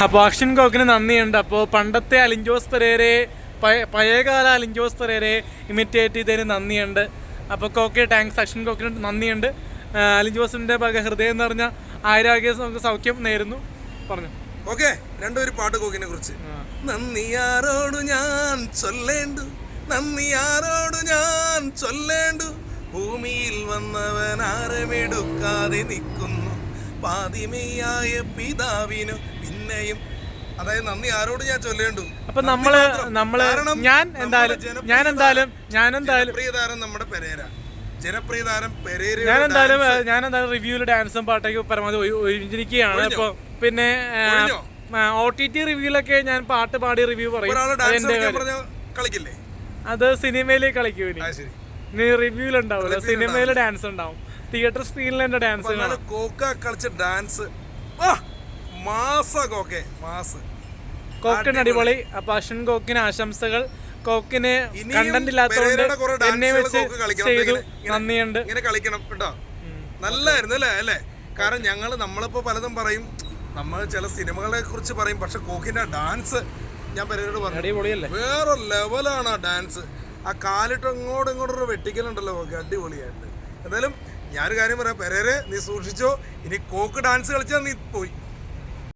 അപ്പോൾ അക്ഷൻ കോക്കിന് നന്ദിയുണ്ട്. അപ്പോൾ പണ്ടത്തെ അലിൻജോസ് പെരേരയെ പഴയകാല അലിൻജോസ് പെരേരയെ ഇമിറ്റേറ്റ് ചെയ്തതിന് നന്ദിയുണ്ട്. അപ്പോൾ കോക്കെ താങ്ക്സ്, അക്ഷൻ കോക്കിന് നന്ദിയുണ്ട്. അലിൻജോസിൻ്റെ ഹൃദയം എന്ന് പറഞ്ഞാൽ ആരോഗ്യ സൗഖ്യം നേരുന്നു. പറഞ്ഞു ഓക്കെ. രണ്ടൊരു പാട്ട് കോക്കിനെ കുറിച്ച്. നന്ദിയാരോടു ഞാൻ ചൊല്ലേണ്ടു, നന്ദിയാരോടു ഞാൻ ചൊല്ലേണ്ടു, ഭൂമിയിൽ വന്നവൻ ആരമെടുക്കാതെ നിൽക്കുന്നു, പാതിമയായ പിതാവിനു പിന്നെയും. അതായത് നന്ദി ആരോട് ഞാൻ ചൊല്ലേണ്ടു. അപ്പൊ നമ്മള് ഞാൻ എന്തായാലും ജനപ്രിയ താരം നമ്മുടെ പെരേര, ജനപ്രിയ താരം പെരേര. ഞാൻ എന്തായാലും റിവ്യൂല് ഡാൻസും പാട്ടൊക്കെ പരമാവധി ഒഴിഞ്ഞിരിക്കുകയാണ്. ഇപ്പൊ പിന്നെ OTT റിവ്യൂലൊക്കെ ഞാൻ പാട്ട് പാടി റിവ്യൂ പറയും. കളിക്കില്ലേ? അത് സിനിമയിലേക്ക് കളിക്കൂ. ഇനി റിവ്യൂലുണ്ടാവില്ല, സിനിമയില് ഡാൻസ് ഉണ്ടാവും, തിയേറ്റർ സ്ക്രീനിൽ എന്റെ ഡാൻസ്. കോക്ക കളിച്ച ഡാൻസ് കോക്കിന് അടിപൊളി. അപ്പൊ അശ്വിൻ കോക്കിന് ആശംസകൾ. കോക്കിന് കണ്ടന്റ് ഇല്ലാത്തതുകൊണ്ട് എന്നെ വെച്ച് ചെയ്തു, നന്ദിയുണ്ട്. ഇങ്ങനെ കളിക്കണം കേട്ടോ, നല്ലായിരുന്നു അല്ലേ? കാരണം നമ്മളിപ്പോ പലതും പറയും, നമ്മൾ ചില സിനിമകളെ കുറിച്ച് പറയും, പക്ഷെ കോക്കിന്റെ ഡാൻസ് ഞാൻ പെരേരോട് പറഞ്ഞു അടിപൊളിയല്ലേ, വേറെ ലെവലാണ് ആ ഡാൻസ്. ആ കാലിട്ട് ഇങ്ങോട്ടൊരു വെട്ടിക്കലുണ്ടല്ലോ അടിപൊളിയായിട്ട്. എന്തായാലും ഞാനൊരു കാര്യം പറയാം, പെരേരെ നീ സൂക്ഷിച്ചോ, ഇനി കോക്ക് ഡാൻസ് കളിച്ചാൽ നീ പോയി.